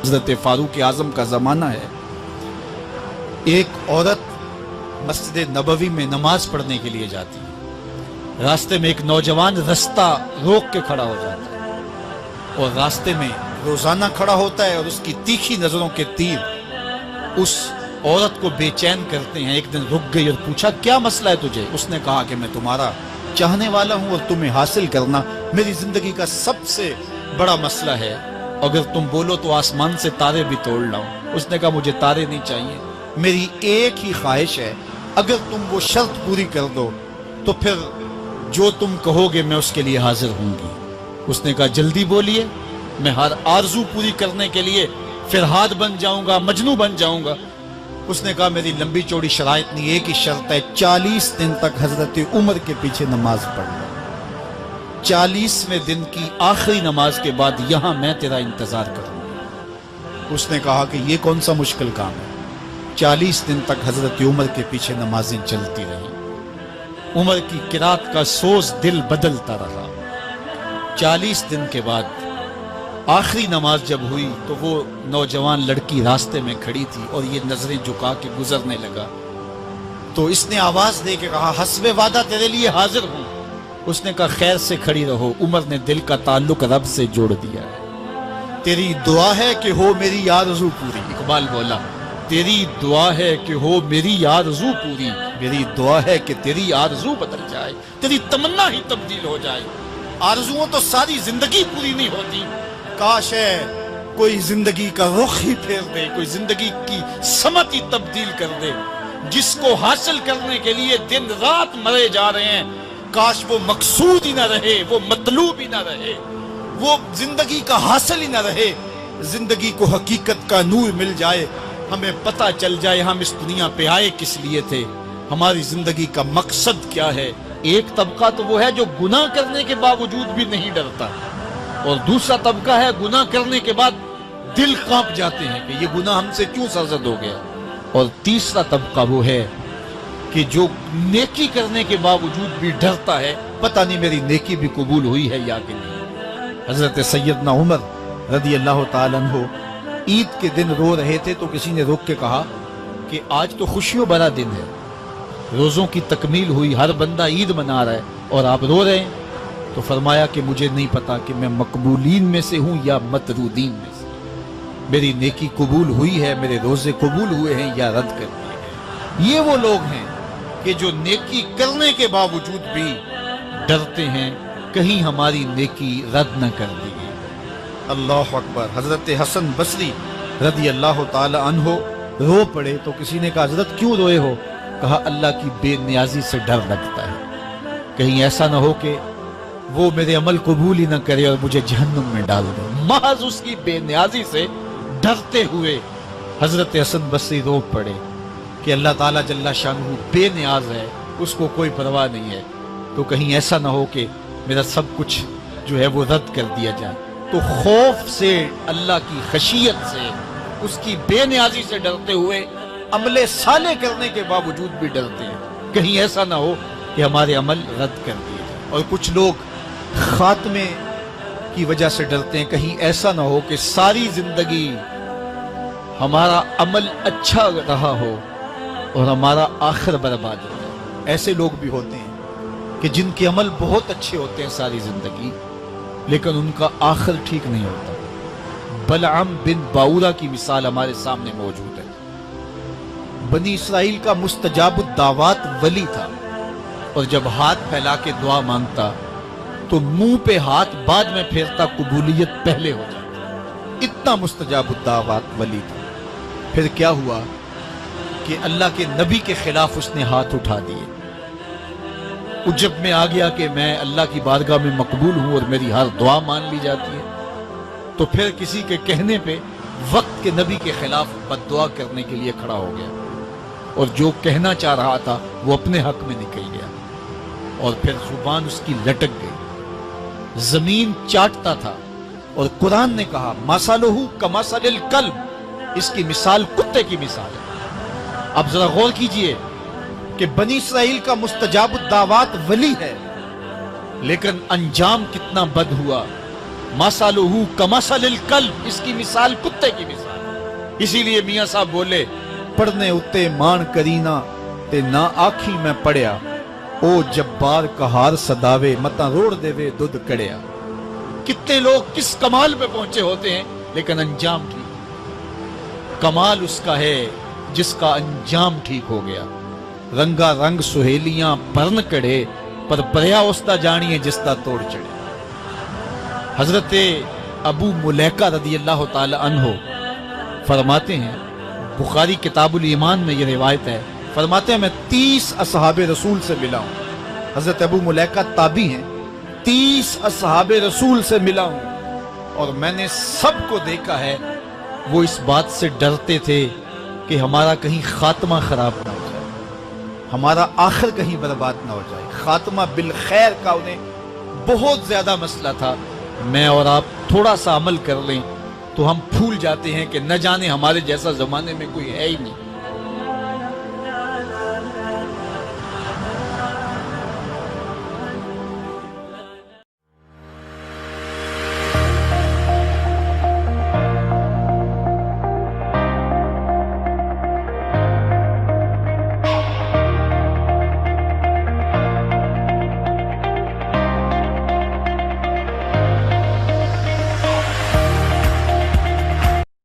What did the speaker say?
حضرت فاروق اعظم کا زمانہ ہے، ایک عورت مسجد نبوی میں نماز پڑھنے کے لیے جاتی ہے، راستے میں ایک نوجوان رستہ روک کے کھڑا ہو جاتا ہے اور راستے میں روزانہ کھڑا ہوتا ہے اور اس کی تیکھی نظروں کے تیر اس عورت کو بے چین کرتے ہیں۔ ایک دن رک گئی اور پوچھا کیا مسئلہ ہے تجھے؟ اس نے کہا کہ میں تمہارا چاہنے والا ہوں اور تمہیں حاصل کرنا میری زندگی کا سب سے بڑا مسئلہ ہے، اگر تم بولو تو آسمان سے تارے بھی توڑ لاؤں۔ اس نے کہا مجھے تارے نہیں چاہیے، میری ایک ہی خواہش ہے، اگر تم وہ شرط پوری کر دو تو پھر جو تم کہو گے میں اس کے لیے حاضر ہوں گی۔ اس نے کہا جلدی بولیے، میں ہر آرزو پوری کرنے کے لیے فرہاد بن جاؤں گا، مجنوں بن جاؤں گا۔ اس نے کہا میری لمبی چوڑی شرائط نہیں، ایک ہی شرط ہے، 40 دن تک حضرت عمر کے پیچھے نماز پڑھنا، 40ویں دن کی آخری نماز کے بعد یہاں میں تیرا انتظار کروں گا۔ اس نے کہا کہ یہ کون سا مشکل کام ہے۔ 40 دن تک حضرت عمر کے پیچھے نمازیں چلتی رہی، عمر کی قرات کا سوز دل بدلتا رہا۔ 40 دن کے بعد آخری نماز جب ہوئی تو وہ نوجوان لڑکی راستے میں کھڑی تھی اور یہ نظریں جھکا کے گزرنے لگا، تو اس نے آواز دے کے کہا حسب وعدہ تیرے لیے حاضر ہوں۔ اس نے کہا خیر سے کھڑی رہو، عمر نے دل کا تعلق رب سے جوڑ دیا ہے، تیری دعا ہے کہ ہو میری آرزو پوری۔ اقبال بولا تیری دعا ہے کہ ہو میری آرزو پوری، میری دعا ہے کہ تیری آرزو بدل جائے، تیری تمنا ہی تبدیل ہو جائے۔ آرزوؤں تو ساری زندگی پوری نہیں ہوتی، کاش ہے کوئی زندگی کا رخ ہی پھیر دے، کوئی زندگی کی سمت ہی تبدیل کر دے۔ جس کو حاصل کرنے کے لیے دن رات مرے جا رہے ہیں، کاش وہ مقصود ہی نہ رہے، وہ مطلوب ہی نہ رہے، وہ زندگی کا حاصل ہی نہ رہے، زندگی کو حقیقت کا نور مل جائے، ہمیں پتہ چل جائے ہم اس دنیا پہ آئے کس لیے تھے، ہماری زندگی کا مقصد کیا ہے۔ ایک طبقہ تو وہ ہے جو گناہ کرنے کے باوجود بھی نہیں ڈرتا، اور دوسرا طبقہ ہے گناہ کرنے کے بعد دل کانپ جاتے ہیں کہ یہ گناہ ہم سے کیوں سرزد ہو گیا، اور تیسرا طبقہ وہ ہے کہ جو نیکی کرنے کے باوجود بھی ڈرتا ہے، پتہ نہیں میری نیکی بھی قبول ہوئی ہے یا کہ نہیں۔ حضرت سیدنا عمر رضی اللہ تعالیٰ عنہ عید کے دن رو رہے تھے تو کسی نے روک کے کہا کہ آج تو خوشیوں بھرا دن ہے، روزوں کی تکمیل ہوئی، ہر بندہ عید منا رہا ہے اور آپ رو رہے ہیں۔ تو فرمایا کہ مجھے نہیں پتا کہ میں مقبولین میں سے ہوں یا مطرودین میں سے، میری نیکی قبول ہوئی ہے، میرے روزے قبول ہوئے ہیں یا رد کر دیے ہیں۔ یہ وہ لوگ ہیں کہ جو نیکی کرنے کے باوجود بھی ڈرتے ہیں کہیں ہماری نیکی رد نہ کر دی گئی۔ اللہ اکبر۔ حضرت حسن بصری رضی اللہ تعالی عنہ رو پڑے تو کسی نے کہا حضرت کیوں روئے ہو؟ کہا اللہ کی بے نیازی سے ڈر لگتا ہے، کہیں ایسا نہ ہو کہ وہ میرے عمل قبول ہی نہ کرے اور مجھے جہنم میں ڈال دے۔ محض اس کی بے نیازی سے ڈرتے ہوئے حضرت حسن بصری رو پڑے کہ اللہ تعالیٰ جل شانہ بے نیاز ہے، اس کو کوئی پرواہ نہیں ہے، تو کہیں ایسا نہ ہو کہ میرا سب کچھ جو ہے وہ رد کر دیا جائے۔ تو خوف سے، اللہ کی خشیت سے، اس کی بے نیازی سے ڈرتے ہوئے عمل صالح کرنے کے باوجود بھی ڈرتے ہیں، کہیں ایسا نہ ہو کہ ہمارے عمل رد کر دیے جائیں۔ اور کچھ لوگ خاتمے کی وجہ سے ڈرتے ہیں، کہیں ایسا نہ ہو کہ ساری زندگی ہمارا عمل اچھا رہا ہو اور ہمارا آخر برباد ہو جائے۔ ایسے لوگ بھی ہوتے ہیں کہ جن کے عمل بہت اچھے ہوتے ہیں ساری زندگی، لیکن ان کا آخر ٹھیک نہیں ہوتا۔ بلعام بن باورا کی مثال ہمارے سامنے موجود ہے۔ بنی اسرائیل کا مستجاب الدعوات ولی تھا، اور جب ہاتھ پھیلا کے دعا مانگتا تو منہ پہ ہاتھ بعد میں پھیرتا، قبولیت پہلے ہو جاتی، اتنا مستجاب الدعوات ولی تھا۔ پھر کیا ہوا کہ اللہ کے نبی کے خلاف اس نے ہاتھ اٹھا دیے، عجب میں آ گیا کہ میں اللہ کی بارگاہ میں مقبول ہوں اور میری ہر دعا مان لی جاتی ہے۔ تو پھر کسی کے کہنے پہ وقت کے نبی کے خلاف بد دعا کرنے کے لیے کھڑا ہو گیا، اور جو کہنا چاہ رہا تھا وہ اپنے حق میں نکل گیا، اور پھر زبان اس کی لٹک گئی، زمین چاٹتا تھا، اور قرآن نے کہا مَثَلُهُ كَمَثَلِ الْكَلْبِ، اس کی مثال کتے کی مثال ہے۔ اب ذرا غور کیجئے کہ بنی اسرائیل کا مستجاب الدعوات ولی ہے، لیکن انجام کتنا بد ہوا۔ مثلہ کمثل الکلب، اس کی مثال کتے کی مثال۔ اسی لیے میاں صاحب بولے پڑھنے اتے مان کرینا تے نہ آکھی میں پڑھیا، او جبار کہار صداوے متا روڑ دے وے دودھ کڑیا۔ کتنے لوگ کس کمال پہ پہنچے ہوتے ہیں لیکن انجام ٹھیک۔ کمال اس کا ہے جس کا انجام ٹھیک ہو گیا۔ رنگا رنگ سہیلیاں پرن کڑے، پر بریا استا جانیے جس تا توڑ چڑھے۔ حضرت ابو ملیکہ رضی اللہ تعالی عنہ فرماتے ہیں، بخاری کتاب الایمان میں یہ روایت ہے، فرماتے ہیں میں 30 اصحاب رسول سے ملا ہوں۔ حضرت ابو ملیکہ تابعی ہیں، 30 اصحاب رسول سے ملا ہوں، اور میں نے سب کو دیکھا ہے وہ اس بات سے ڈرتے تھے کہ ہمارا کہیں خاتمہ خراب نہ ہو جائے، ہمارا آخر کہیں برباد نہ ہو جائے۔ خاتمہ بالخیر کا انہیں بہت زیادہ مسئلہ تھا۔ میں اور آپ تھوڑا سا عمل کر لیں تو ہم بھول جاتے ہیں کہ نہ جانے ہمارے جیسا زمانے میں کوئی ہے ہی نہیں۔